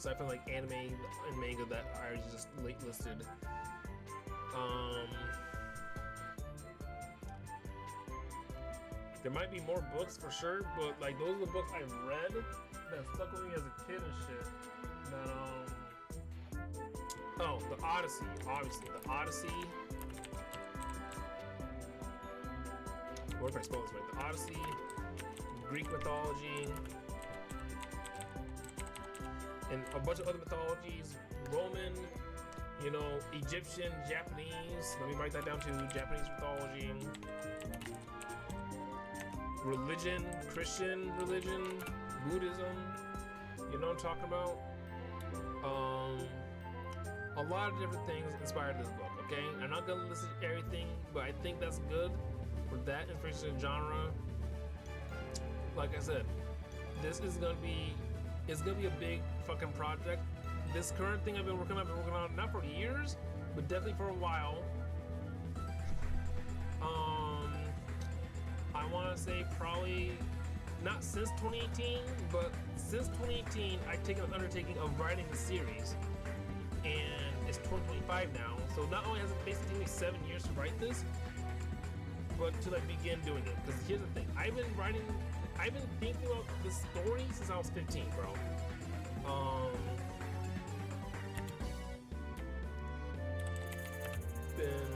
aside from like anime and manga that I just listed. There might be more books for sure, but like those are the books I read that stuck with me as a kid and shit. That oh, the Odyssey, obviously the Odyssey. What if I spell this right? The Odyssey, Greek mythology, and a bunch of other mythologies, Roman, you know, Egyptian, Japanese. Let me write that down too. Japanese mythology, religion, Christian religion, Buddhism. You know what I'm talking about? A lot of different things inspired this book. Okay, I'm not gonna list everything, but I think that's good for that information genre. Like I said, this is gonna be, it's gonna be a big fucking project. This current thing I've been working on not for years, but definitely for a while. I want to say probably not since 2018, but since 2018, I've taken an undertaking of writing the series, and it's 2025 now. So not only has it basically taken me 7 years to write this, but to like begin doing it. Because here's the thing, I've been thinking about this story since I was 15, bro. Been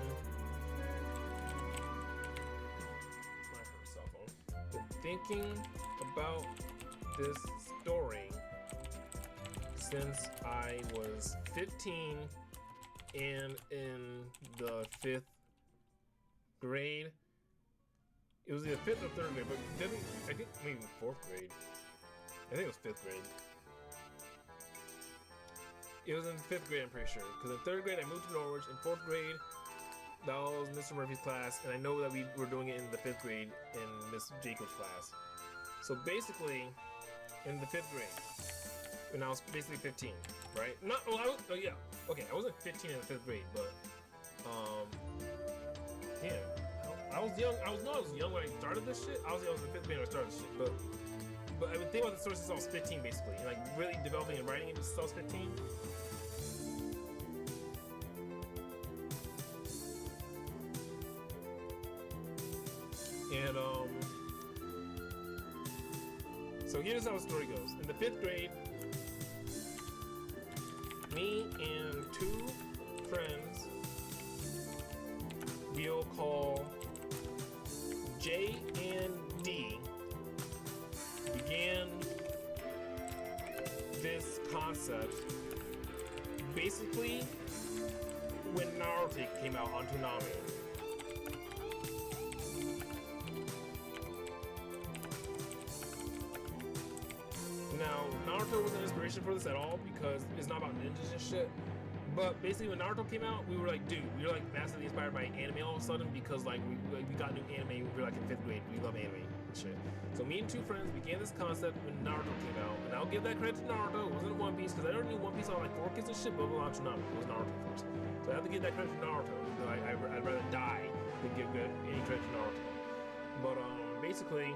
thinking about this story since I was 15 and in the 5th grade. It was either 5th or 3rd grade, but I think maybe 4th grade. I think it was 5th grade. It was in 5th grade, I'm pretty sure. Because in 3rd grade, I moved to Norwich. In 4th grade, that was Mr. Murphy's class. And I know that we were doing it in the 5th grade in Miss Jacob's class. So basically, in the 5th grade, when I was basically 15, right? Not, well, yeah. Okay, I wasn't 15 in the 5th grade, but, yeah. I was young. I was young when I started this shit. I was in 5th grade when I started this shit, but I've been thinking about the story since I was 15, basically, and like really developing and writing it since I was 15. And so here's how the story goes. In the 5th grade, me and 2 friends we'll call J and D began this concept basically when Naruto came out on Toonami. Now, Naruto wasn't inspiration for this at all because it's not about ninjas and shit. But basically, when Naruto came out, we were like, dude, we were like massively inspired by anime all of a sudden because like we got new anime. We were like in 5th grade. We love anime and shit. So me and 2 friends began this concept when Naruto came out, and I'll give that credit to Naruto. It wasn't One Piece because I already knew One Piece on like 4Kids and shit, but it was Toonami. It was Naruto first. So I have to give that credit to Naruto. So I'd rather die than give any credit to Naruto. But basically.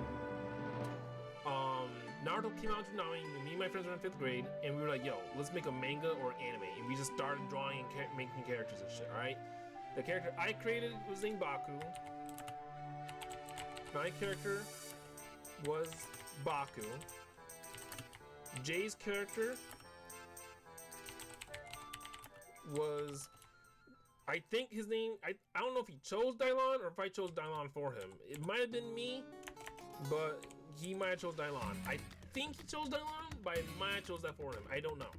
Naruto came out in Toonami, me and my friends were in 5th grade, and we were like, yo, let's make a manga or anime. And we just started drawing and making characters and shit, alright? The character I created was named Baku. My character was Baku. Jay's character was, I think his name, I don't know if he chose Dylon or if I chose Dylon for him. It might have been me, but he might have chose Dylon. I think he chose Dylon, but I might have chose that for him. I don't know.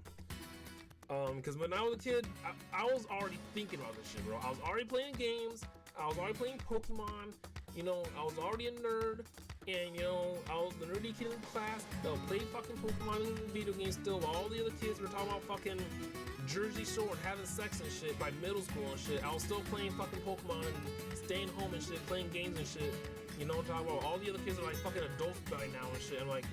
Because when I was a kid, I was already thinking about this shit, bro. I was already playing games. I was already playing Pokemon. You know, I was already a nerd. And, you know, I was the nerdy kid in class that would play fucking Pokemon and video games still while all the other kids were talking about fucking Jersey Shore and having sex and shit by middle school and shit. I was still playing fucking Pokemon and staying home and shit, playing games and shit. You know what I'm talking about? All the other kids are like fucking adults by now and shit. I'm like,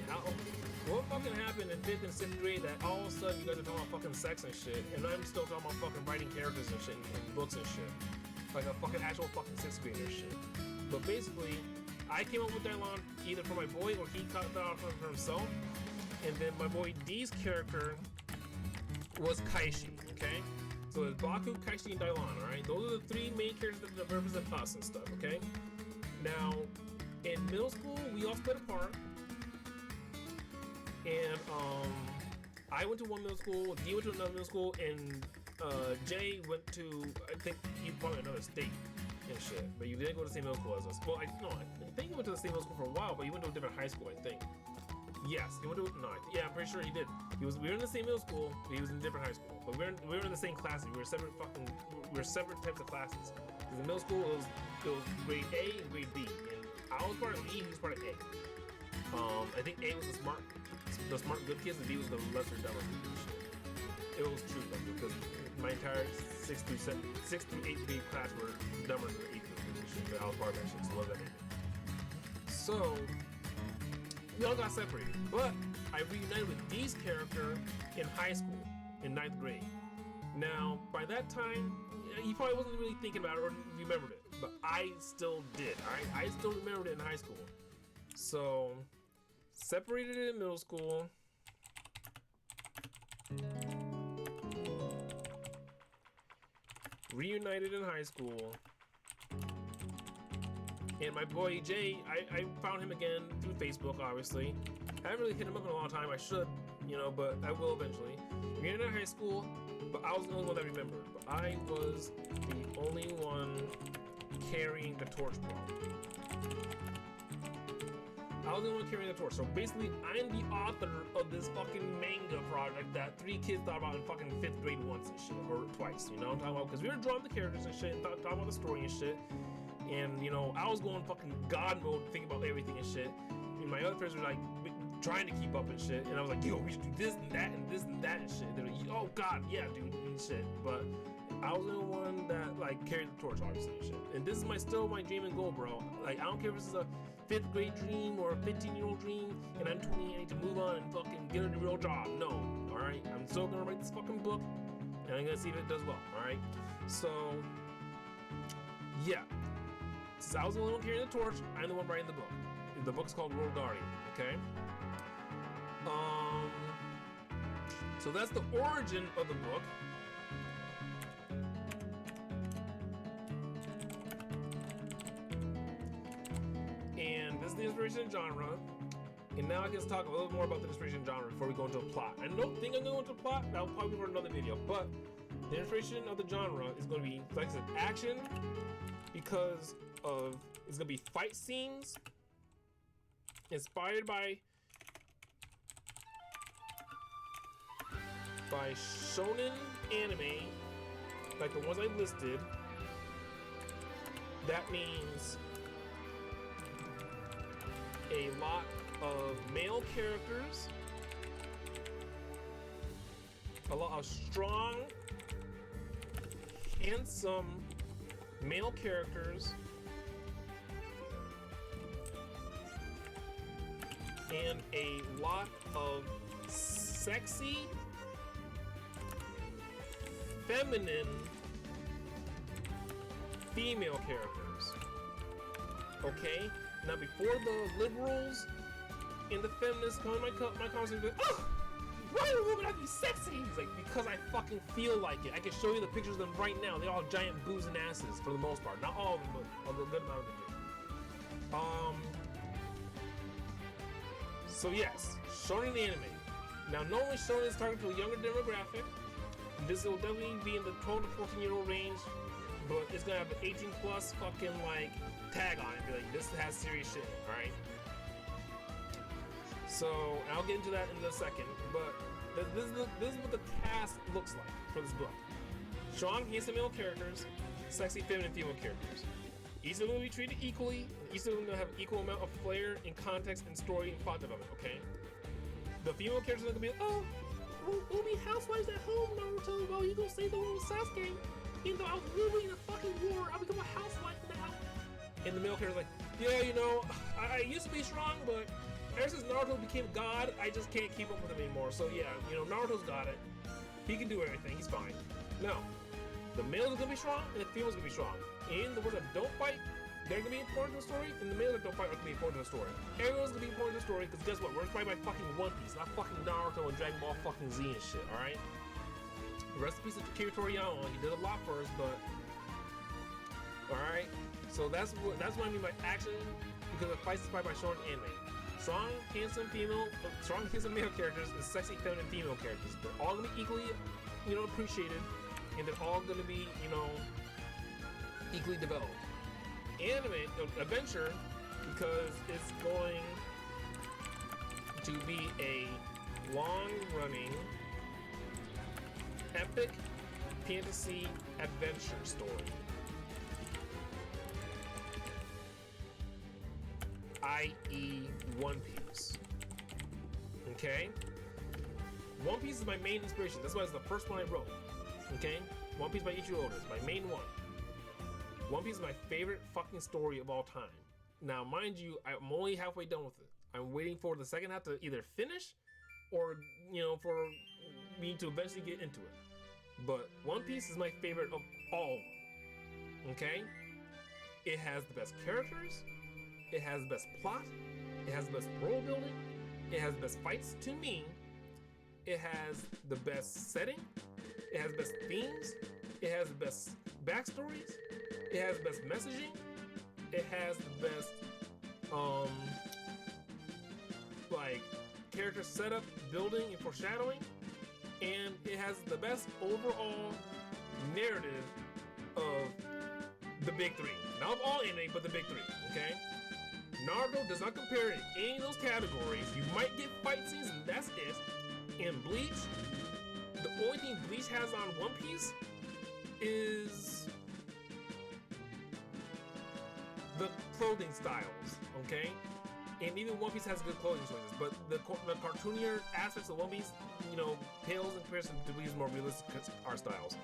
what fucking happened in 5th and 6th grade that all of a sudden you guys are talking about fucking sex and shit, and I'm still talking about fucking writing characters and shit and books and shit. Like a fucking actual fucking 6th grader shit. But basically, I came up with Dylon either for my boy or he cut that off for himself. And then my boy D's character was Kaishi, okay? So it's Baku, Kaishi, and Dailan, alright? Those are the three main characters that represent us and stuff, okay? Now, in middle school, we all split apart. And, I went to one middle school, D went to another middle school, and, Jay went to, I think, probably another state and shit. But you didn't go to the same middle school as us. Well, I think you went to the same middle school for a while, but you went to a different high school, I think. Yes, he went to yeah, I'm pretty sure he did. We were in the same middle school, but he was in a different high school. But we were in the same classes. We were separate types of classes. Because in middle school it was grade A and grade B, and I was part of E, he was part of A. I think A was the smart good kids, and B was the lesser dumber kids. It was true though, because my entire 6th through 8th grade class were dumber than the 8th grade shit. But I was part of that shit, so what does that mean? So we all got separated, but I reunited with D's character in high school, in 9th grade. Now, by that time, he probably wasn't really thinking about it or remembered it, but I still did. I still remembered it in high school. So, separated it in middle school. Reunited in high school. And my boy Jay, I found him again through Facebook, obviously. I haven't really hit him up in a long time. I should, but I will eventually. We ended in high school, but I was the only one that remembered. But I was the only one carrying the torch, bro. I was the only one carrying the torch. So basically, I'm the author of this fucking manga project that 3 kids thought about in fucking 5th grade once and shit, or twice, I'm talking about? Because we were drawing the characters and shit, and talking about the story and shit. And, I was going fucking God mode, thinking about everything and shit. And my other friends were like, trying to keep up and shit. And I was like, yo, we should do this and that and this and that and shit. They're like, oh God, yeah, dude, and shit. But I was the one that, like, carried the torch, obviously, and shit. And this is still my dream and goal, bro. Like, I don't care if this is a 5th grade dream or a 15-year-old dream, and I'm 20, I need to move on and fucking get a real job. No, alright? I'm still gonna write this fucking book, and I'm gonna see if it does well, alright? So, yeah. Since I was the only one carrying the torch, I'm the one writing the book. The book's called World Guardian, okay? So that's the origin of the book. And this is the inspiration genre. And now I can talk a little more about the inspiration genre before we go into a plot. I don't think I'm going to go into a plot. That'll probably be for another video. But the inspiration of the genre is going to be, like I said, action, because of it's going to be fight scenes inspired by shonen anime, like the ones I listed. That means a lot of male characters, a lot of strong, handsome male characters, and a lot of sexy, feminine female characters. Okay? Now, before the liberals and the feminists come in my conversation, like, oh, why do women have to be sexy? He's like, because I fucking feel like it. I can show you the pictures of them right now. They all have giant boobs and asses for the most part. Not all of them, but a good amount of them do. So yes, shonen anime. Now, normally shonen is targeted to a younger demographic. This will definitely be in the 12 to 14-year-old range, but it's gonna have an 18 plus fucking like tag on it. Be like, this has serious shit, alright? So I'll get into that in a second, but this is what the cast looks like for this book. Strong, handsome male characters, sexy, feminine female characters. Each of them will be treated equally. Each of them will have an equal amount of flair and context and story and plot development, okay? The female characters are gonna be, oh, we'll be housewives at home, Naruto. Well, you gonna save the world with Sasuke. Even though I was literally in a fucking war, I'll become a housewife now. And the male character's like, yeah, I used to be strong, but ever since Naruto became God, I just can't keep up with him anymore. So yeah, Naruto's got it. He can do everything, he's fine. No. The males are gonna be strong, and the females are gonna be strong. And the ones that don't fight, they're gonna be important to the story, and the males that don't fight are gonna be important to the story. Everyone's gonna be important to the story, because guess what? We're inspired by fucking One Piece, not fucking Naruto and Dragon Ball fucking Z and shit, alright? Recipes of Akira Toriyama. He did a lot for us, but all right. So that's what I mean by action, because it fights inspired by shonen anime. Strong, handsome male characters and sexy feminine female characters. They're all gonna be equally, appreciated, and they're all gonna be, equally developed. Anime adventure, because it's going to be a long-running, epic fantasy adventure story. I.e. One Piece. Okay? One Piece is my main inspiration. That's why it's the first one I wrote. Okay? One Piece by Ichiro Oda is my main one. One Piece is my favorite fucking story of all time. Now, mind you, I'm only halfway done with it. I'm waiting for the second half to either finish or, for me to eventually get into it. But One Piece is my favorite of all. Okay? It has the best characters. It has the best plot. It has the best world building. It has the best fights to me. It has the best setting. It has the best themes. It has the best backstories. It has the best messaging. It has the best, character setup, building, and foreshadowing. And it has the best overall narrative of the big three. Not of all anime, but the big three, okay? Naruto does not compare in any of those categories. You might get fight scenes, and that's it. In Bleach, the only thing Bleach has on One Piece is the clothing styles, okay? And even One Piece has good clothing choices, but the cartoonier aspects of One Piece, pales in comparison to Bleach's more realistic art styles.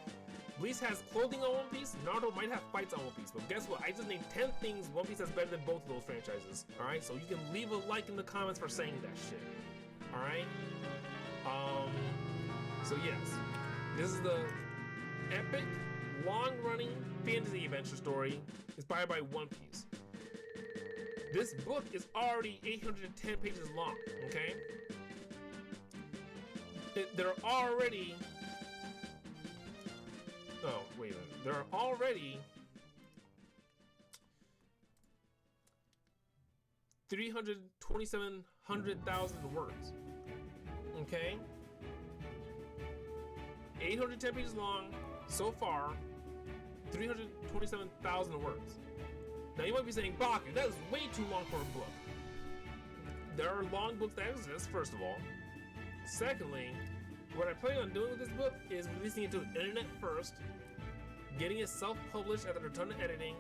Bleach has clothing on One Piece. Naruto might have fights on One Piece, but guess what? I just named 10 things One Piece has better than both of those franchises. All right, so you can leave a like in the comments for saying that shit. All right. So yes, this is the epic, long-running fantasy adventure story inspired by One Piece. This book is already 810 pages long. Okay. There are already. Oh, wait a minute. There are already 327,000 words. Okay? 810 pages long so far, 327,000 words. Now you might be saying, Baku, that is way too long for a book. There are long books that exist, first of all. Secondly, what I plan on doing with this book is releasing it to the internet first, getting it self-published after a ton of editing,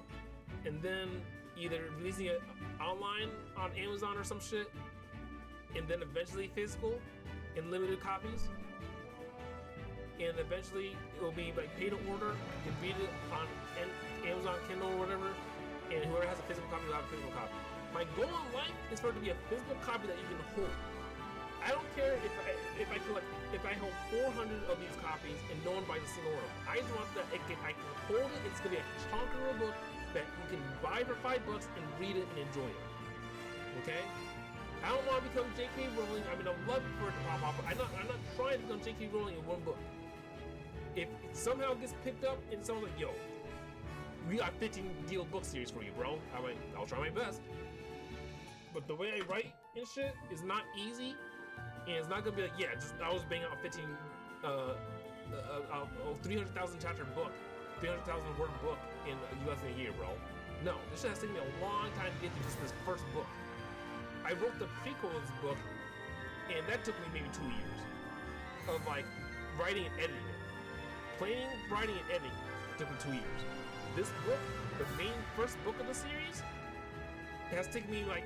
and then either releasing it online on Amazon or some shit, and then eventually physical in limited copies. And eventually it will be like pay to order. You can read it on Amazon Kindle or whatever, and whoever has a physical copy will have a physical copy. My goal in life is for it to be a physical copy that you can hold. I don't care if I hold 400 of these copies and no one buys a single one of them. I just want that I can hold it. It's gonna be a chunker of a book that you can buy for $5 and read it and enjoy it. Okay? I don't want to become J.K. Rowling. I mean, I'd love for it to pop off, but I'm not trying to become J.K. Rowling in one book. If it somehow gets picked up and someone's like, yo, we got 15 deal book series for you, bro. I'll try my best. But the way I write and shit is not easy. And it's not gonna be like, yeah, I was banging out a 300,000 chapter book, 300,000 word book in less than a year, bro. No, this shit has taken me a long time to get to just this first book. I wrote the prequel of this book, and that took me maybe 2 years of writing and editing it. Planning, writing, and editing took me 2 years. This book, the main first book of the series, has taken me 5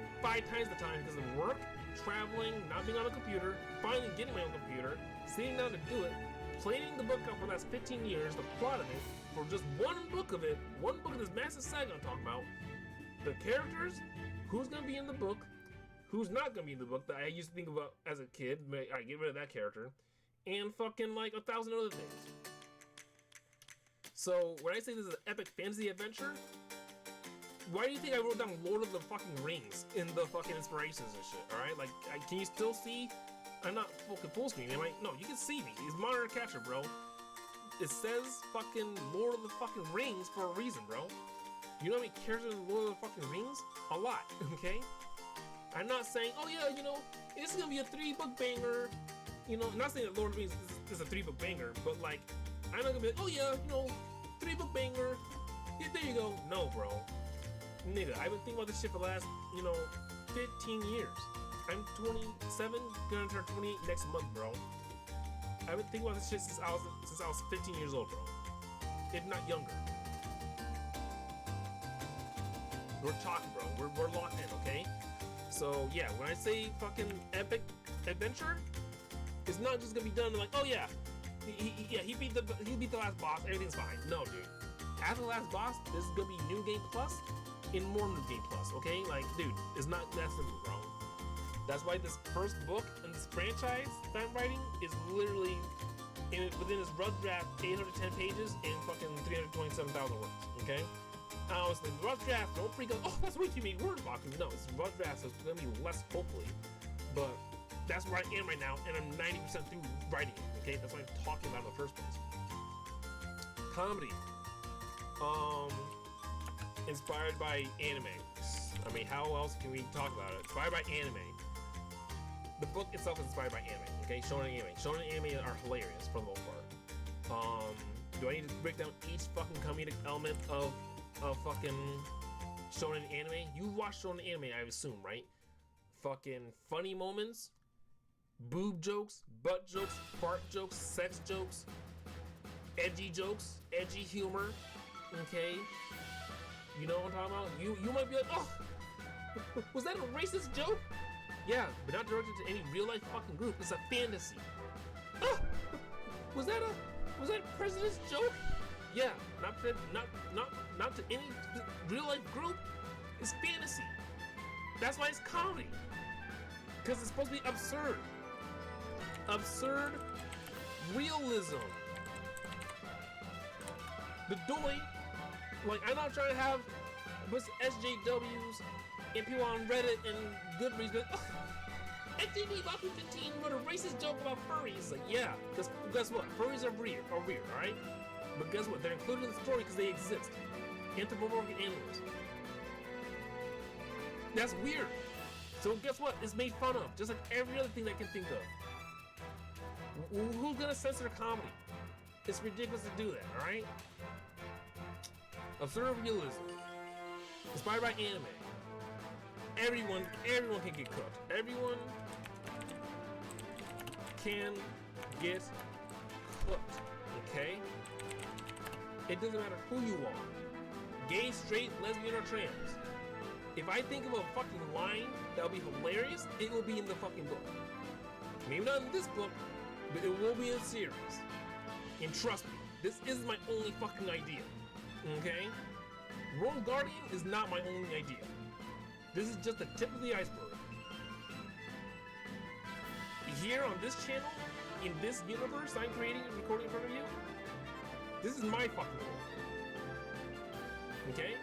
times the time because of work, traveling, not being on a computer, finally getting my own computer, sitting down to do it, planning the book out for the last 15 years, the plot of it, for just one book of this massive saga I'm talking about, the characters, who's going to be in the book, who's not going to be in the book that I used to think about as a kid, I get rid of that character, and fucking 1,000 other things. So when I say this is an epic fantasy adventure, why do you think I wrote down Lord of the fucking Rings in the fucking inspirations and shit, alright? Can you still see? I'm not fucking full screen. No, you can see me. It's monitor capture, bro. it says fucking Lord of the fucking Rings for a reason, bro. You know how many characters in Lord of the fucking Rings? A lot, okay? I'm not saying, oh yeah, you know, this is gonna be a 3-book banger. You know, I'm not saying that Lord of the Rings is a 3-book banger, but like, I'm not gonna be like, oh yeah, you know, 3-book banger. Yeah, there you go. No, bro. Nigga, I've been thinking about this shit for the last, you know, 15 years. I'm 27, gonna turn 28 next month, bro. I've been thinking about this shit since I was 15 years old, bro. If not younger. We're talking, bro. We're locked in, okay? So yeah, when I say fucking epic adventure, it's not just gonna be done like, oh yeah, he beat the last boss, everything's fine. No, dude. After the last boss, this is gonna be New Game Plus and more New Game Plus, okay? Like, dude, it's not that simple, bro. That's why this first book in this franchise that I'm writing is literally within this rough draft, 810 pages and fucking 327,000 words, okay? Honestly, rough draft, don't freak out. Oh, that's way too many words, Baku. No, it's rough draft, so it's gonna be less, hopefully. But that's where I am right now, and I'm 90% through writing it, okay? That's what I'm talking about in the first place. Comedy. Inspired by anime. I mean, how else can we talk about it? Inspired by anime. The book itself is inspired by anime, okay? Shonen anime. Shonen anime are hilarious for the most part. Do I need to break down each fucking comedic element of fucking shonen anime? You watch shonen anime, I assume, right? Fucking funny moments, boob jokes, butt jokes, fart jokes, sex jokes, edgy humor, okay? You know what I'm talking about? You might be like, oh, was that a racist joke? Yeah, but not directed to any real life fucking group. It's a fantasy. Oh, was that a president's joke? Yeah, not to any real life group. It's fantasy. That's why it's comedy. Because it's supposed to be absurd. Absurd realism. The doy, like, I'm not trying to have SJWs and people on Reddit and Goodreads, but XGD Baku 15 wrote a racist joke about furries. Like, yeah, because guess what? Furries are weird, alright? But guess what? They're included in the story because they exist. Anthropomorphic animals. That's weird. So guess what? It's made fun of, just like every other thing they can think of. Who's gonna censor comedy? It's ridiculous to do that, alright? Absurd realism. Inspired by anime. Everyone can get cooked. Everyone can get cooked. Okay? It doesn't matter who you are. Gay, straight, lesbian, or trans. If I think of a fucking line that would be hilarious, it will be in the fucking book. Maybe not in this book, but it will be in the series. And trust me, this is my only fucking idea. Okay? World Guardian is not my only idea. This is just the tip of the iceberg. Here on this channel, in this universe I'm creating and recording in front of you, this is my fucking world. Okay?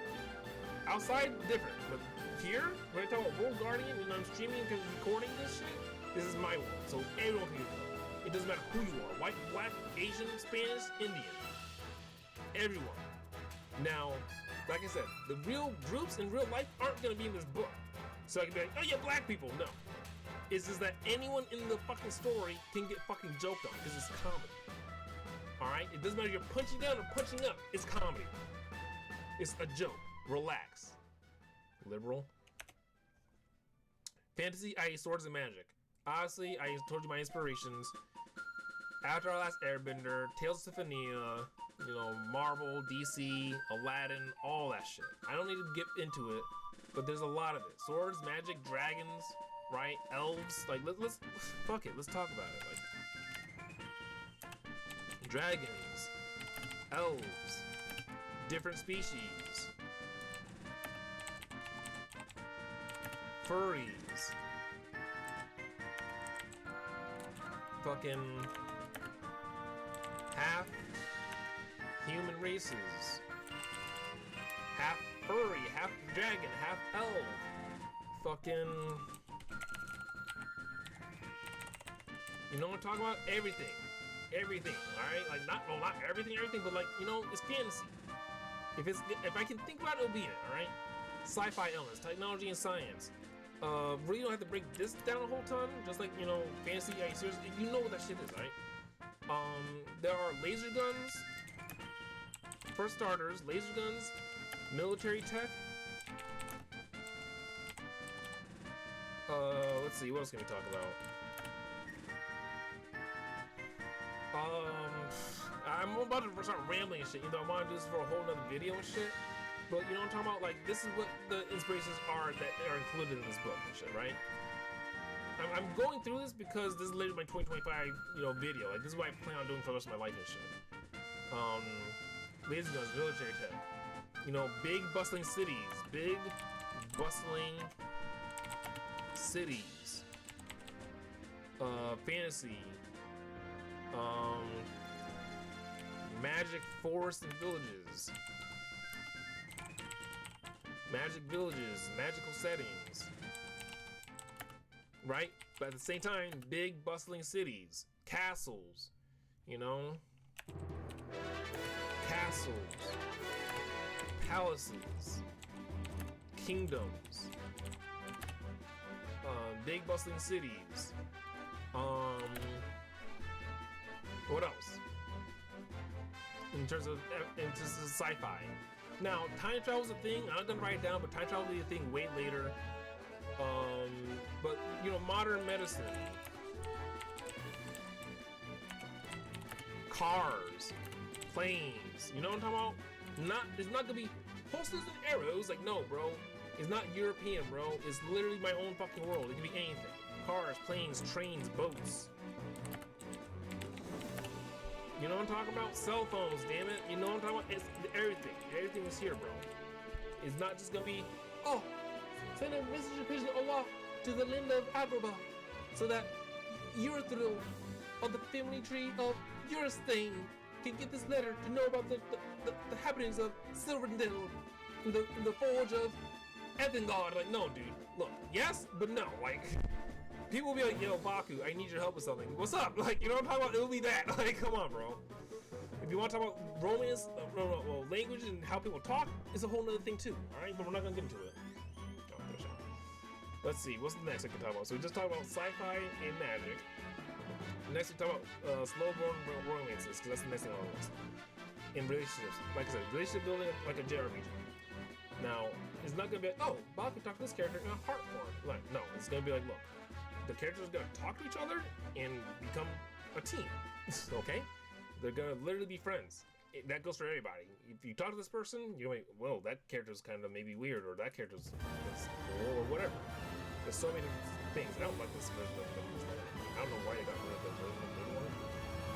Outside, different. But here, when I talk about World Guardian and I'm streaming and recording this shit, this is my world. So everyone can get it. It doesn't matter who you are. White, black, Asian, Spanish, Indian. Everyone. Now, like I said, the real groups in real life aren't gonna be in this book. So I can be like, oh yeah, black people. No. It's just that anyone in the fucking story can get fucking joked on because it's comedy. Alright? It doesn't matter if you're punching down or punching up. It's comedy. It's a joke. Relax. Liberal. Fantasy, i.e. swords and magic. Honestly, I told you my inspirations. After Our Last Airbender, Tales of Symphonia, you know, Marvel, DC, Aladdin, all that shit. I don't need to get into it, but there's a lot of it. Swords, magic, dragons, right? Elves. Like, let's fuck it. Let's talk about it. Like, dragons, elves, different species, furries, fucking half human races, half furry, half dragon, half elf, fucking, you know what I'm talking about? Everything. everything, all right? Like not everything, but like, you know, it's fantasy. If I can think about it, it'll be it, all right? Sci-fi elements, technology and science. Really don't have to break this down a whole ton. Just like, you know, fantasy, like, seriously, you know what that shit is, right? There are laser guns. For starters, laser guns, military tech. Let's see, what else can we talk about? I'm about to start rambling and shit. You know, I want to do this for a whole nother video and shit. But you know what I'm talking about? Like, this is what the inspirations are that are included in this book and shit, right? I'm going through this because this is literally my 2025, you know, video. Like, this is what I plan on doing for the rest of my life and shit. Laser guns, military tech. You know, big bustling cities. Big bustling cities. Fantasy. Magic forests and villages. Magic villages, magical settings. Right? But at the same time, big bustling cities, castles, you know? Castles, palaces, kingdoms, big bustling cities. What else? In terms of sci-fi. Now, time travel's a thing. I'm not gonna write it down, but time travel will be a thing way later. But you know, modern medicine, cars, planes. You know what I'm talking about? It's not gonna be posters and arrows. Like, no, bro. It's not European, bro. It's literally my own fucking world. It can be anything. Cars, planes, trains, boats. You know what I'm talking about? Cell phones, damn it. You know what I'm talking about? It's everything. Everything is here, bro. It's not just gonna be, oh, send a message of President Allah to the land of Agrabah so that Erythril of the family tree of Eurysthane can get this letter to know about the happenings of Silverndil in the forge of Ethengard. Like, no, dude. Look, yes, but no. Like, people will be like, yo, Baku, I need your help with something. What's up? Like, you know what I'm talking about? It'll be that. Like, come on, bro. If you want to talk about romance, well, language and how people talk, it's a whole nother thing too. All right, but we're not gonna get into it. Oh, let's see, what's the next I can talk about? So we just talked about sci-fi and magic. Next we talk about slow-burn romances, because that's the next thing on the list. In relationships, like I said, relationship building like a JRPG. Now, it's not gonna be like, oh, Bob can talk to this character in a heart form. Like, no, it's gonna be like, look, the characters are gonna talk to each other and become a team. Okay? They're gonna literally be friends. That goes for everybody. If you talk to this person, you're like, well, that character's kind of maybe weird, or that character's or whatever. There's so many different things. I don't like this version of the I don't know why they got rid of the version of the one.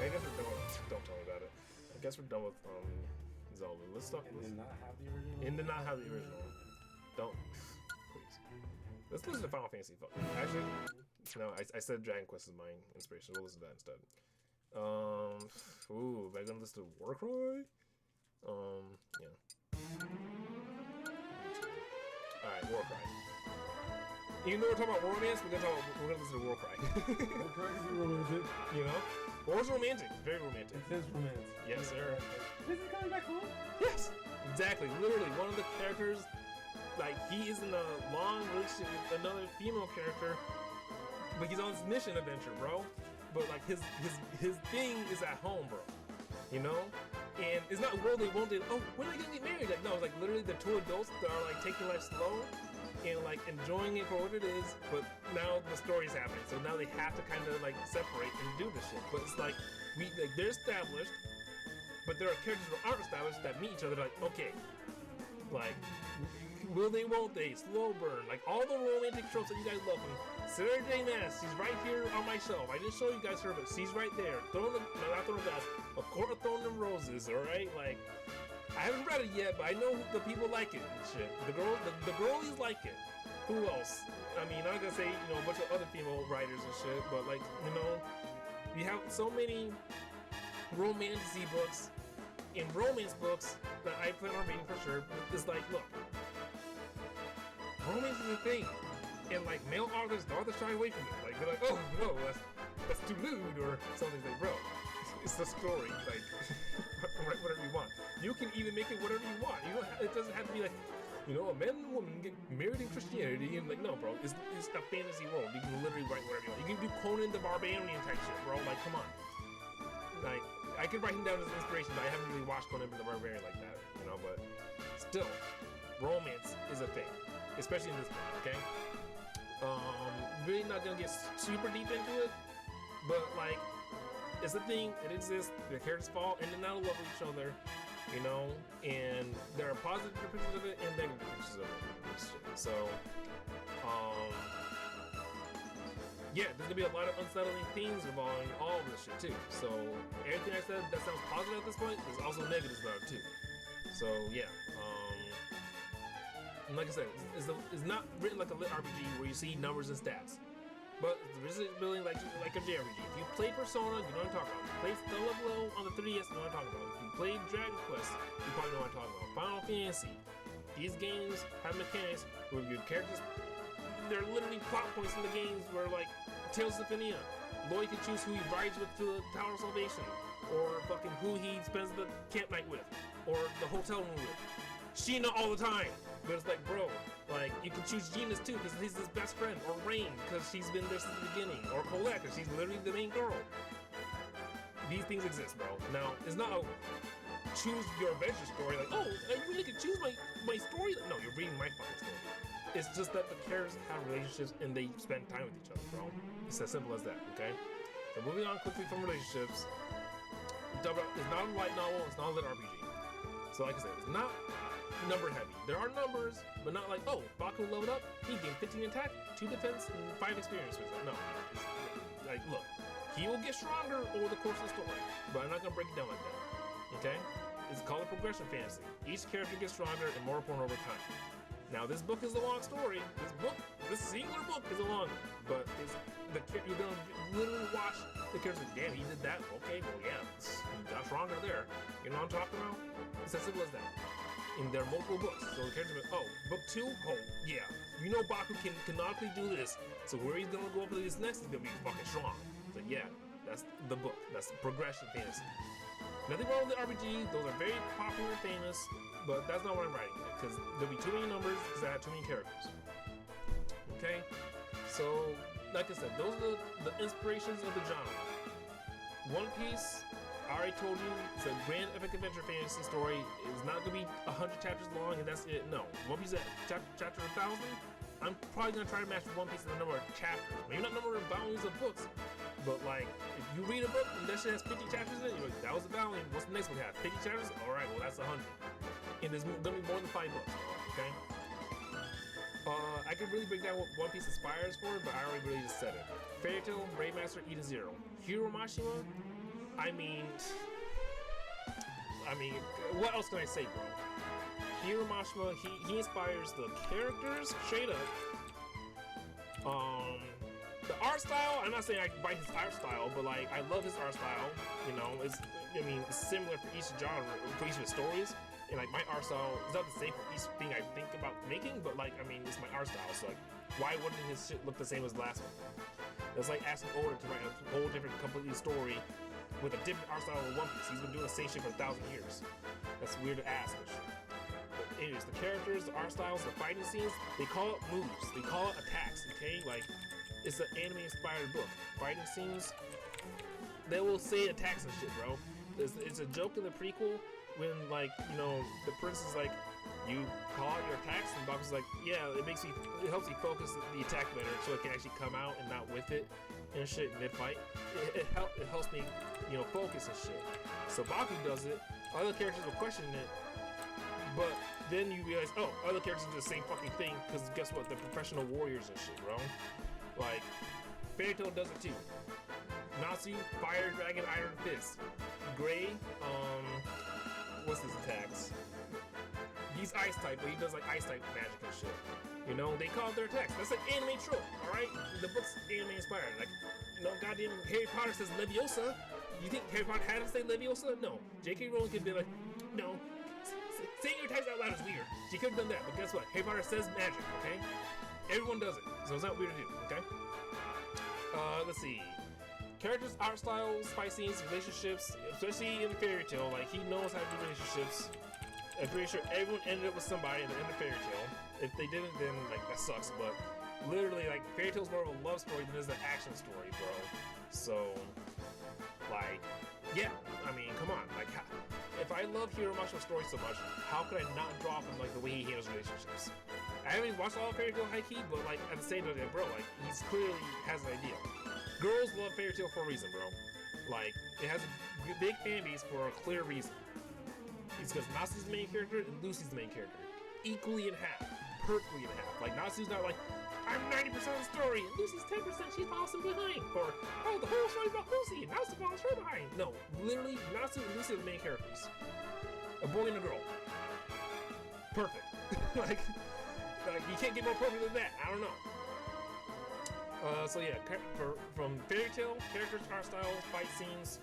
I guess we're done with, don't tell me about it. I guess we're done with Zelda. Let's talk. And then not have the original? And then not have the original. Don't. Please. Let's listen to Final Fantasy. Actually, no, I said Dragon Quest is my inspiration. We'll listen to that instead. Ooh, am I gonna listen to Warcry? Yeah. Alright, Warcry. Even though we're talking about romance, we're gonna listen to Warcry. Warcry is romantic. You know? War's romantic. Very romantic. It is romantic. Yes, sir. This is coming back home? Yes! Exactly. Literally, one of the characters, like, he is in a long relationship with another female character, but he's on this mission adventure, bro. But like his thing is at home, bro. You know? And it's not will they, won't they, oh, when are they gonna get married? Like, no, it's like literally the two adults that are like taking life slow and like enjoying it for what it is, but now the story's happening. So now they have to kind of like separate and do this shit. But it's like they're established, but there are characters who aren't established that meet each other like, okay, like will they, won't they, slow burn, like all the romantic tropes that you guys love. Sarah J. Maas, she's right here on my shelf. I didn't show you guys her, but she's right there. Not Throne of Glass, A Court of Thorns and Roses, alright? Like, I haven't read it yet, but I know the people like it and shit. The girlies like it. Who else? I mean, I'm not gonna say, you know, a bunch of other female writers and shit, but like, you know, you have so many romantic books and romance books that I plan on reading for sure. It's like, look, romance is a thing. And like male authors shy away from it. Like they're like, oh no, that's too lewd or something. Like, bro, It's a story. Like, write whatever you want. You can even make it whatever you want. You don't. It doesn't have to be like, you know, a man and a woman get married in Christianity, and like, no, bro, it's a fantasy world. You can literally write whatever you want. You can do Conan the Barbarian type shit, bro. Like, come on. Like, I could write him down as an inspiration, but I haven't really watched Conan the Barbarian like that, you know. But still, romance is a thing, especially in this one. Okay. Really not gonna get super deep into it, but like, it's a thing. It exists. The characters fall in and out of love with each other, you know, and there are positive depictions of it and negative depictions of it. So, yeah, there's gonna be a lot of unsettling themes involving all of this shit too. So everything I said that sounds positive at this point is also negatives about it too. So yeah, and like I said, it's not written like a lit RPG where you see numbers and stats. But it's building like a JRPG. If you play Persona, you know what I'm talking about. If you play Stellar Blow on the 3DS, you know what I'm talking about. If you play Dragon Quest, you probably know what I'm talking about. Final Fantasy. These games have mechanics where your characters, there are literally plot points in the games where, like, Tales of Symphonia, Lloyd can choose who he rides with to the Tower of Salvation, or fucking who he spends the camp night with, or the hotel room with. Sheena all the time. But it's like, bro, like, you can choose Genis too, because he's his best friend, or Rain, because she's been there since the beginning, or Colette, because she's literally the main girl. These things exist, bro. Now, it's not a choose your adventure story, like, oh, I really can choose my story. No, you're reading my fucking story. It's just that the characters have relationships and they spend time with each other, bro. It's as simple as that, okay? So moving on quickly from relationships, it's not a light novel, it's not a lit RPG. So like I said, it's not number heavy. There are numbers, but not like, oh, Baku leveled up, he gained 15 attack, 2 defense, and 5 experience with it. No. It's, like, look, he will get stronger over the course of the story, but I'm not gonna break it down like that. Okay? It's called a progression fantasy. Each character gets stronger and more important over time. Now, this book is a long story. This singular book is a long, but you're gonna literally watch the characters. Damn, he did that. Okay, well, yeah, he got stronger there. You know what I'm talking about? It's as simple as that. And there are multiple books, so the characters are, oh, book 2, oh, yeah. You know Baku can canonically do this, so where he's gonna go up to this next is gonna be fucking strong. So yeah, that's the book. That's progression fantasy. Nothing wrong with the RPG, those are very popular and famous, but that's not what I'm writing, because there'll be too many numbers, because I have too many characters. Okay? So, like I said, those are the inspirations of the genre. One Piece, I already told you, it's a grand epic adventure fantasy story. It's not gonna be 100 chapters long and that's it. No, One Piece at chapter 1,000. I'm probably gonna try to match One Piece in the number of chapters. Maybe not number of volumes of books, but like if you read a book and that shit has 50 chapters in it, you're like, that was a volume. What's the next book have? 50 chapters? All right, well that's 100. And there's gonna be more than 5 books. Okay. I could really break down what One Piece aspires for, but I already really just said it. Fairy Tail, Brave Master, Eden Zero, Hiro Mashima. I mean, what else can I say, bro? Hiro Mashima, he inspires the characters straight up. The art style, I'm not saying I buy his art style, but like I love his art style. You know, it's similar for each genre, for each of his stories. And like my art style is not the same for each thing I think about making, but like it's my art style. So like, why wouldn't his shit look the same as the last one? It's like asking Oda to write a whole different, completely story with a different art style of One Piece. He's been doing the same shit for 1,000 years. That's weird to ask and shit. But anyways, the characters, the art styles, the fighting scenes, they call it moves. They call it attacks, okay? Like, it's an anime-inspired book. Fighting scenes, they will say attacks and shit, bro. It's a joke in the prequel when, like, you know, the prince is like, you call out your attacks, and Baku's like, yeah, it helps you focus the attack better so it can actually come out and not with it and shit mid-fight. It helps me, you know, focus and shit. So Baku does it, other characters will question it, but then you realize, oh, other characters do the same fucking thing, because guess what, they're professional warriors and shit, bro. Like, Fairy Tail does it too. Natsu, Fire Dragon, Iron Fist. Gray, what's his attacks? He's ice type, but he does like ice type magic and shit. You know, they call it their attacks. That's like anime trope, alright? The book's anime inspired. Like, you know, goddamn Harry Potter says Leviosa. You think Harry Potter had to say Leviosa? No. J.K. Rowling could be like, no. Saying your attacks out loud is weird. She could have done that, but guess what? Harry Potter says magic, okay? Everyone does it, so it's not weird to do, okay? Let's see. characters, art styles, fight scenes, relationships, especially in Fairy Tail, like he knows how to do relationships. I'm pretty sure everyone ended up with somebody at the end of Fairy Tail. If they didn't, then like that sucks. But literally, like Fairy Tail's more of a love story than it is an action story, bro. So, like, yeah, I mean, come on, like, if I love Hiro Masho's story so much, how could I not draw from like the way he handles relationships? I haven't watched all of Fairy Tail high key, but like at the same time, bro, like he's clearly has an idea. Girls love Fairy Tail for a reason, bro. Like it has a big fan base for a clear reason. It's because Natsu's the main character and Lucy's the main character, equally in half, perfectly in half. Like Natsu's not like I'm 90% of the story and Lucy's 10%. She's falling behind, or oh the whole story's about Lucy and Natsu falls her behind. No, literally Natsu and Lucy are the main characters. A boy and a girl. Perfect. like you can't get more perfect than that. I don't know. So yeah, from Fairy Tail, characters, art styles, fight scenes,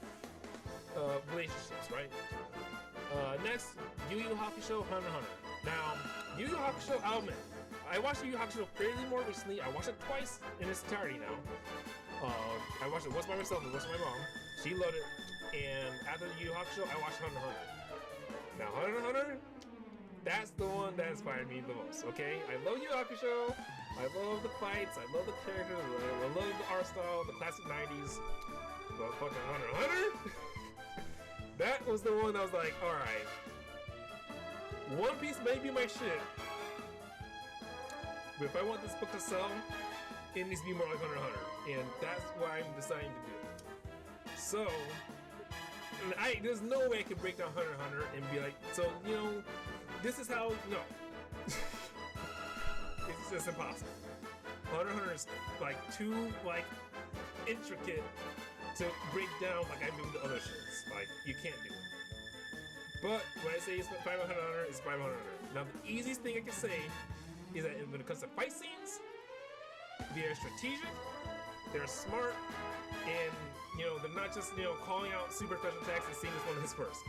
relationships, right? Next, Yu Yu Hakusho, Hunter x Hunter. Now, Yu Yu Hakusho, I'll admit, I watched Yu Yu Hakusho fairly more recently. I watched it twice in its entirety now. I watched it once by myself and once by my mom. She loved it. And after Yu Yu Hakusho, I watched Hunter x Hunter. Now, Hunter x Hunter, that's the one that inspired me the most, okay? I love Yu Yu Hakusho. I love the fights. I love the characters. I love the art style, the classic 90s. But fucking Hunter x Hunter? That was the one that was like, alright. One Piece may be my shit. But if I want this book to sell, it needs to be more like Hunter x Hunter. And that's what I'm deciding to do. So, there's no way I could break down Hunter x Hunter and be like, so, you know, this is how, no. It's just impossible. Hunter x Hunter is like too, like, intricate to break down like I do with the other shits. Like, you can't do it. But when I say it's 500 Hunter x Hunter, it's 500 Hunter x Hunter. Now, the easiest thing I can say is that when it comes to fight scenes, they're strategic, they're smart, and, you know, they're not just, you know, calling out super special attacks and seeing this one his first.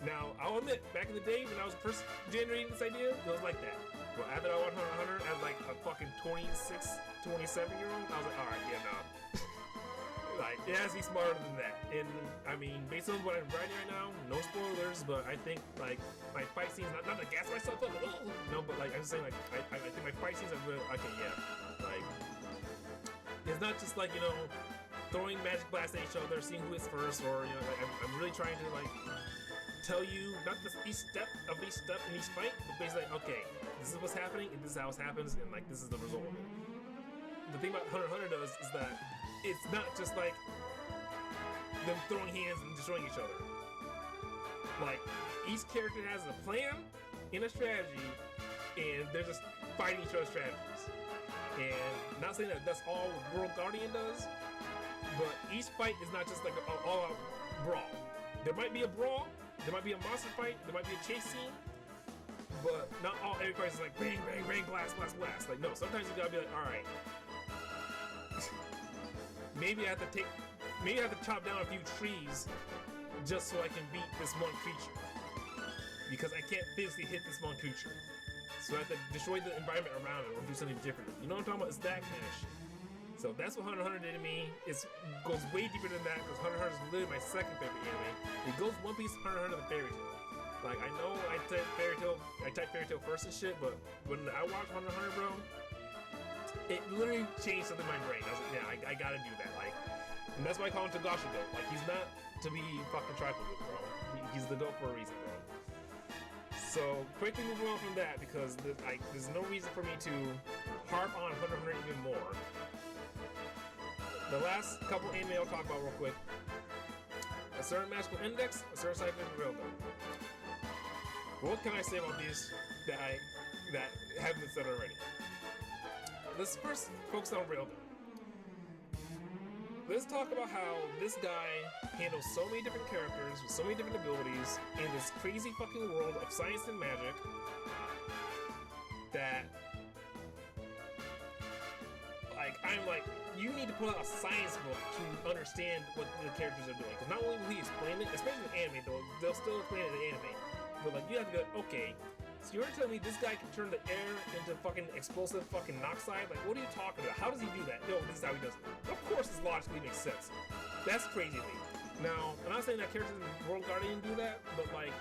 Now, I'll admit, back in the day when I was first generating this idea, it was like that. But after I watched Hunter x Hunter as like a fucking 26, 27-year-old, I was like, alright, yeah, no. Like, it has to be smarter than that. And, I mean, based on what I'm writing right now, no spoilers, but I think, like, my fight scenes, not to gas myself up, no, but, like, I'm just saying, like, I think my fight scenes are really, okay, yeah. Like, it's not just, like, you know, throwing magic blasts at each other, seeing who hits first, or, you know, like, I'm really trying to, like, tell you, not just each step in each fight, but basically, like, okay, this is what's happening, and this is how it happens, and, like, this is the result of it. The thing about Hunter x Hunter does is that it's not just like them throwing hands and destroying each other. Like, each character has a plan and a strategy, and they're just fighting each other's strategies. And not saying that that's all World Guardian does, but each fight is not just like an all-out brawl. There might be a brawl, there might be a monster fight, there might be a chase scene, but not every fight is like bang, bang, bang, blast, blast, blast. Like, no, sometimes you gotta be like, alright. Maybe I have to chop down a few trees just so I can beat this one creature. Because I can't physically hit this one creature. So I have to destroy the environment around it or do something different. You know what I'm talking about? It's that kind of shit. So that's what Hunter x Hunter did to me. It goes way deeper than that because Hunter x Hunter is literally my second favorite anime. It goes One Piece, Hunter x Hunter, the Fairy Tail. Like, I know I type Fairy Tail first and shit, but when I watched Hunter x Hunter, bro, it literally changed something in my brain. I was like, yeah, I gotta do that. Like, and that's why I call him Togashi Goat. Like, he's not to be fucking trifled with, bro. He's the goat for a reason, bro. So, quickly moving on from that because there's no reason for me to harp on Hunter x Hunter even more. The last couple anime I'll talk about real quick. A Certain Magical Index, A Certain Scientific Railgun. What can I say about these that haven't been said already? Let's first focus on Railgun. Let's talk about how this guy handles so many different characters with so many different abilities in this crazy fucking world of science and magic that, like, I'm like, you need to put out a science book to understand what the characters are doing. Because not only will he explain it, especially in anime, though, they'll still explain it in anime. But, like, you have to go, okay, so you're telling me this guy can turn the air into fucking explosive fucking oxide? Like, what are you talking about? How does he do that? No, this is how he does it. Of course this logically makes sense. That's crazy to me. Now, I'm not saying that characters in World Guardian do that, but like,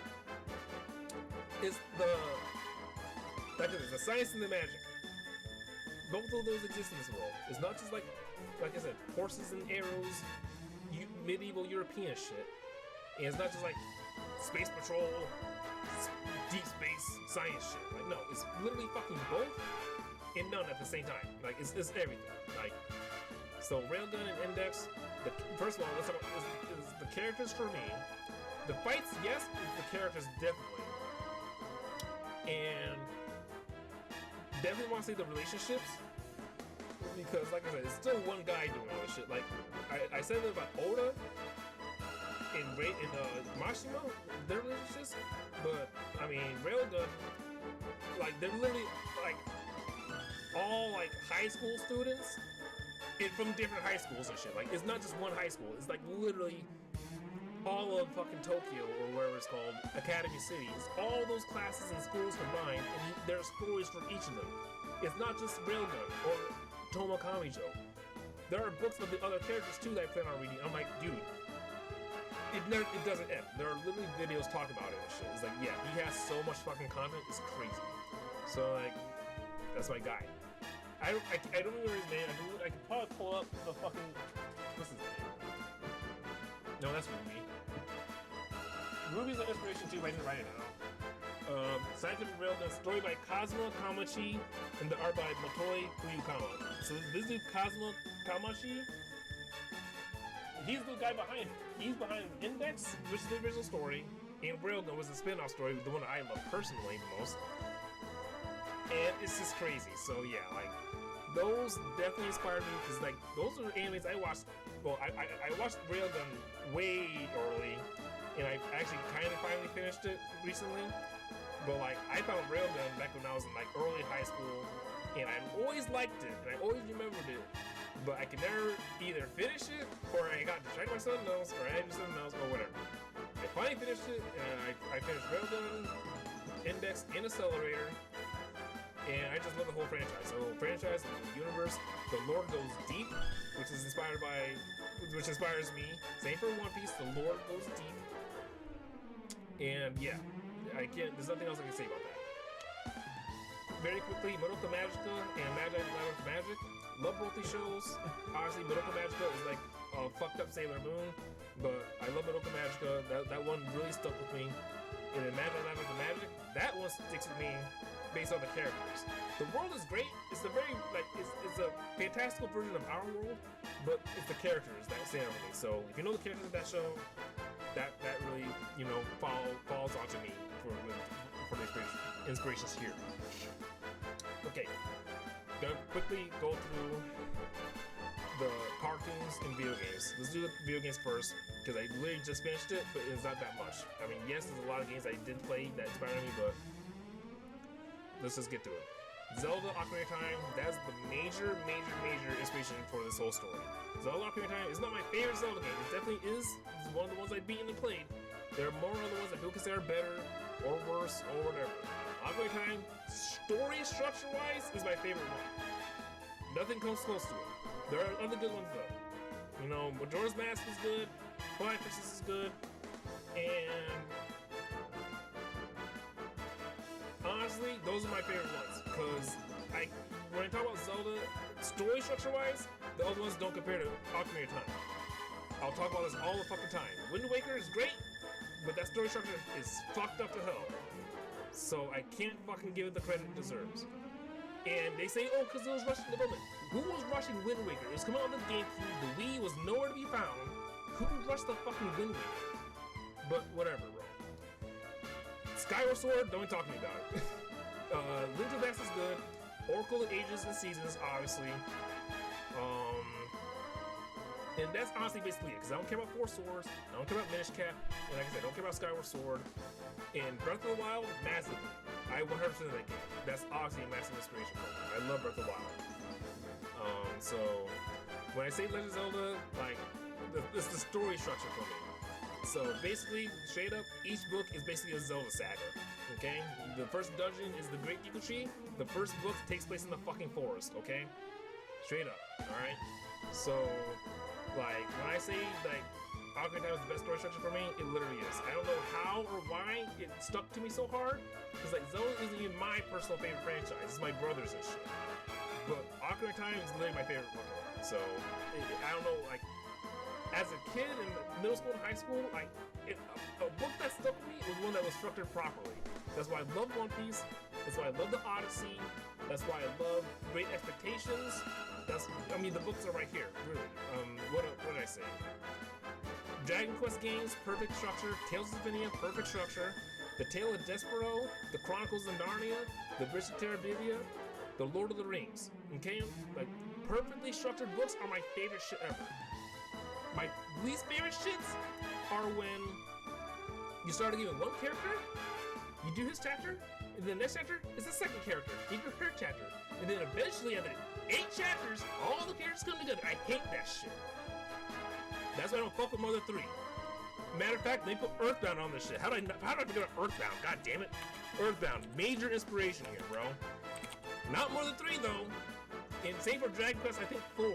it's the science and the magic. Both of those exist in this world. It's not just like I said, horses and arrows, medieval European shit. And it's not just like space patrol, deep space science shit. Like, no, it's literally fucking both and none at the same time. Like, it's everything. Like, so Railgun and Index. First of all, let's talk about is the characters for me. The fights, yes, the characters definitely, and definitely want to say the relationships, because like I said, it's still one guy doing all this shit. Like I said about Oda and Mashima, their relationships, but I mean Railgun, like they're literally like all like high school students and from different high schools and shit. Like it's not just one high school. It's like literally all of fucking Tokyo or wherever it's called, Academy City. It's all those classes and schools combined, and there are stories for each of them. It's not just Railgun or Tomo Kamijo. There are books of the other characters too that I plan on reading. I'm like, dude, it doesn't end. There are literally videos talking about it and shit. It's like, yeah, he has so much fucking content. It's crazy. So like, that's my guy. I don't remember his name. I could probably pull up the fucking, what's his name? No, that's Ruby. Ruby's an inspiration too, but I didn't write it now. Scientific Railgun, story by Kazuma Kamachi, and the art by Motoi Fuyukama. So this dude, Kazuma Kamachi, he's the guy behind it. He's behind Index, which is the original story, and Railgun was the spin-off story, the one that I love personally the most. And it's just crazy. So yeah, like, those definitely inspired me, because like, those are animes I watched. Well, I watched Railgun way early, and I actually kind of finally finished it recently. But like, I found Railgun back when I was in like early high school, and I always liked it, and I always remembered it. But I could never either finish it, or I got distracted by something else, or I had to do something else, or whatever. I finally finished it, and I finished Railgun, Index, and Accelerator. And I just love the whole franchise. So the franchise, the universe, the lore goes deep, which inspires me. Same for One Piece, the lore goes deep. And yeah, there's nothing else I can say about that. Very quickly, Madoka Magica and Magi Labyrinth Magic. Love both these shows. Honestly, Madoka Magica is like a fucked up Sailor Moon, but I love Madoka Magica. That one really stuck with me. And then Magi Labyrinth Magic, that one sticks with me based on the characters. The world is great. It's a very it's a fantastical version of our world, but it's the characters that stand out for me. So if you know the characters of that show, that really falls onto me for the inspirations here. Okay, gonna quickly go through the cartoons and video games. Let's do the video games first, because I literally just finished it, but it's not that much. I mean, yes, there's a lot of games I did play that inspired me, but let's just get through it. Zelda Ocarina of Time, that's the major inspiration for this whole story. Zelda Ocarina of Time is not my favorite Zelda game. It definitely is. It's one of the ones I beat and played. There are more other ones that people consider better or worse or whatever. Ocarina of Time, story structure-wise, is my favorite one. Nothing comes close to it. There are other good ones though. You know, Majora's Mask is good, Twilight Princess is good, and honestly, those are my favorite ones, because when I talk about Zelda, story structure-wise, the other ones don't compare to Ocarina of Time. I'll talk about this all the fucking time. Wind Waker is great, but that story structure is fucked up to hell. So I can't fucking give it the credit it deserves. And they say, oh, because it was rushing development. Who was rushing Wind Waker? It was coming out on the GameCube, the Wii was nowhere to be found. Who rushed the fucking Wind Waker? But whatever, bro. Skyward Sword, don't talk to me about it. Link to the Past is good. Oracle of Ages and Seasons, obviously. And that's honestly basically it, because I don't care about Four Swords, I don't care about Minish Cap, and like I said, I don't care about Skyward Sword. And Breath of the Wild, massively. I 100% of that game. That's obviously a massive inspiration for me. I love Breath of the Wild. So when I say Legend of Zelda, like, it's the story structure for me. So basically, straight up, each book is basically a Zelda saga. Okay? The first dungeon is the Great Deku Tree. The first book takes place in the fucking forest, okay? Straight up, alright? So Like, when I say, like, Ocarina of Time is the best story structure for me, it literally is. I don't know how or why it stuck to me so hard, because, like, Zelda isn't even my personal favorite franchise. It's my brother's and shit. But Ocarina of Time is literally my favorite Pokemon. So, I don't know, like, as a kid in middle school and high school, like, a book that stuck with me was one that was structured properly. That's why I love One Piece. That's why I love the Odyssey. That's why I love Great Expectations. The books are right here, really. What did I say? Dragon Quest games, perfect structure. Tales of Symphonia, perfect structure. The Tale of Despero, The Chronicles of Narnia, The Bridge of Terabithia, The Lord of the Rings. Okay? Like, perfectly structured books are my favorite shit ever. My least favorite shits are when you start giving one character, you do his chapter, and then the next chapter is the second character, you do her chapter, and then eventually after 8 chapters, all the characters come together. I hate that shit. That's why I don't fuck with Mother 3. Matter of fact, they put Earthbound on this shit. How do I forget about Earthbound? God damn it. Earthbound, major inspiration here, bro. Not Mother 3 though. And same for Dragon Quest, I think 4.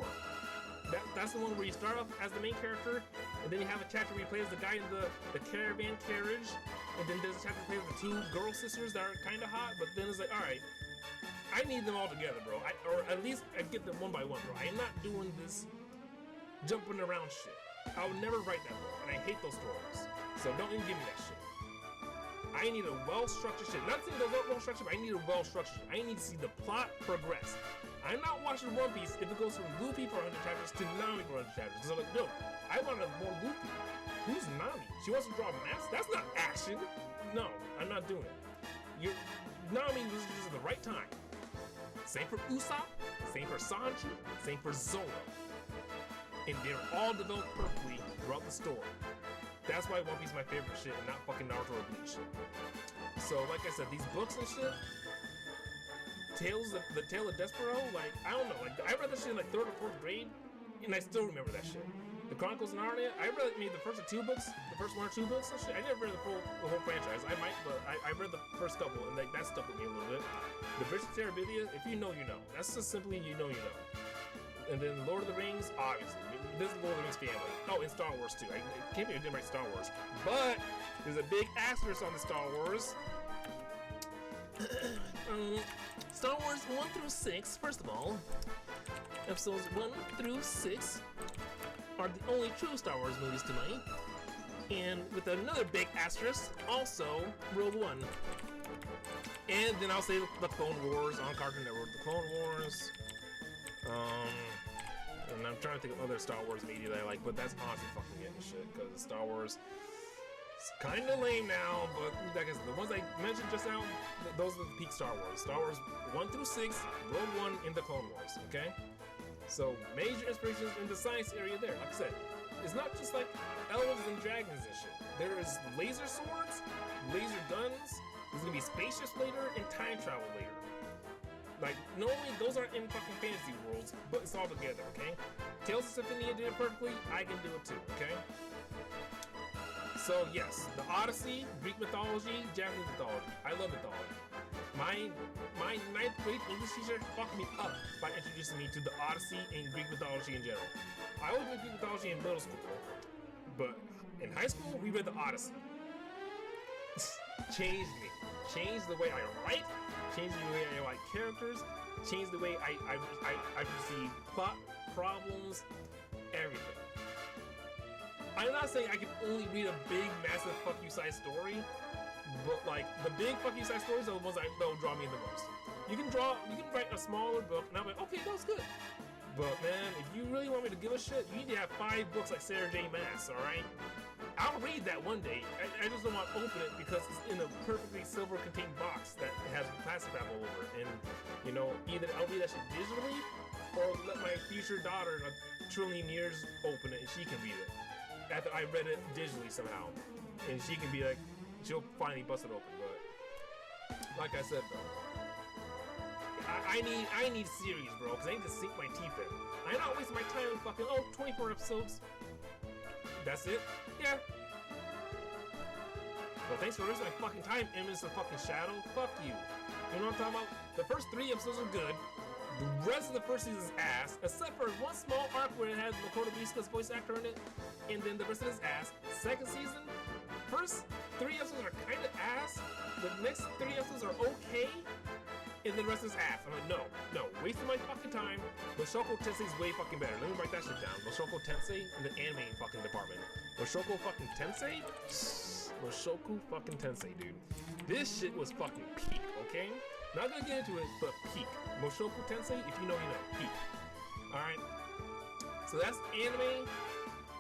That's the one where you start off as the main character, and then you have a chapter where you play as the guy in the caravan carriage, and then there's a chapter where you play as the 2 girl sisters that are kind of hot, but then it's like, alright, I need them all together, bro. Or at least I get them one by one, bro. I am not doing this jumping around shit. I would never write that book, and I hate those stories. So don't even give me that shit. I need a well-structured shit. Not saying those aren't well-structured, but I need a well-structured shit. I need to see the plot progress. I'm not watching One Piece if it goes from Luffy for 100 chapters to Nami for 100 chapters. Because I'm like, no, I want more Luffy. Who's Nami? She wants to draw maps? That's not action. No, I'm not doing it. Nami was just at the right time. Same for Usopp, same for Sanji, same for Zoro. And they're all developed perfectly throughout the story. That's why One Piece is my favorite shit and not fucking Naruto or Bleach shit. So, like I said, these books and shit, the Tale of Despero, like, I don't know, like, I read that shit in like 3rd or 4th grade, and I still remember that shit. The Chronicles of Narnia, I read the first 1 or 2 books and shit. I never read the whole franchise. I might, but I read the first couple, and like, that stuck with me a little bit. The Bridge of Terabithia, if you know, you know. That's just simply you know, you know. And then Lord of the Rings, obviously. This is Lord of the Rings family. Oh, and Star Wars too. I can't believe I didn't write Star Wars. But there's a big asterisk on the Star Wars. Star Wars 1 through 6, first of all, episodes 1 through 6 are the only true Star Wars movies to me. And with another big asterisk, also Rogue One. And then I'll say the Clone Wars on Cartoon Network. The Clone Wars. And I'm trying to think of other Star Wars media that I like, but that's honestly fucking getting shit, because Star Wars is kind of lame now, but like I said, the ones I mentioned just now, those are the peak Star Wars. Star Wars 1 through 6, Rogue One, and the Clone Wars, okay? So, major inspirations in the science area there. Like I said, it's not just like elves and dragons and shit. There is laser swords, laser guns, there's gonna be spaceships later, and time travel later. Like, normally those aren't in fucking fantasy worlds, but it's all together, okay? Tales of Symphonia did it perfectly, I can do it too, okay? So yes, the Odyssey, Greek mythology, Japanese mythology. I love mythology. My 9th grade English teacher fucked me up by introducing me to the Odyssey and Greek mythology in general. I always read Greek mythology in middle school, but in high school, we read the Odyssey. Changed me. Changed the way I write, changed the way I write characters, changed the way I perceive plot, problems, everything. I'm not saying I can only read a big, massive fuck you size story, but like the big fuck you size stories are the ones that will draw me the most. You can write a smaller book, and I'm like, okay, that was good. But man, if you really want me to give a shit, you need to have 5 books like Sarah J. Maas, alright? I'll read that one day. I just don't want to open it because it's in a perfectly silver contained box that has plastic wrap all over it. And, you know, either I'll read that shit digitally or let my future daughter in a trillion years open it and she can read it after I read it digitally somehow. And she can be like, she'll finally bust it open. But, like I said, bro, I need series, bro, because I need to sink my teeth in. I'm not wasting my time on fucking, 24 episodes. That's it? Yeah. Well, thanks for wasting my fucking time, Eminence of fucking Shadow. Fuck you. You know what I'm talking about? The first 3 episodes are good. The rest of the first season's ass, except for one small arc where it has Makoto Bisuka's voice actor in it, and then the rest of his ass. Second season, first 3 episodes are kind of ass. The next 3 episodes are okay, and then the rest is ass. I'm like, no, wasting my fucking time. Mushoku Tensei's way fucking better. Let me write that shit down. Mushoku Tensei in the anime fucking department. Mushoku fucking Tensei? Mushoku fucking Tensei, dude. This shit was fucking peak, okay? Not gonna get into it, but peak. Mushoku Tensei, if you know, you know. Peak. Alright? So that's anime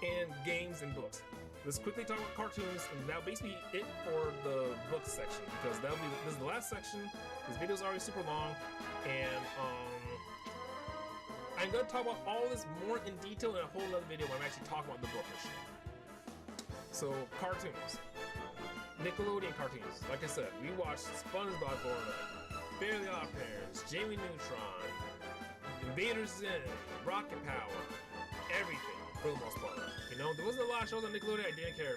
and games and books. Let's quickly talk about cartoons, and that'll basically be it for the books section, because this is the last section. This video's already super long, and I'm gonna talk about all this more in detail in a whole other video when I'm actually talking about the book and shit. So, cartoons. Nickelodeon cartoons. Like I said, we watched SpongeBob Fortnite, Fairly Odd Parents, Jamie Neutron, Invader Zim, Rocket Power, everything for the most part. You know, there wasn't a lot of shows on Nickelodeon I didn't care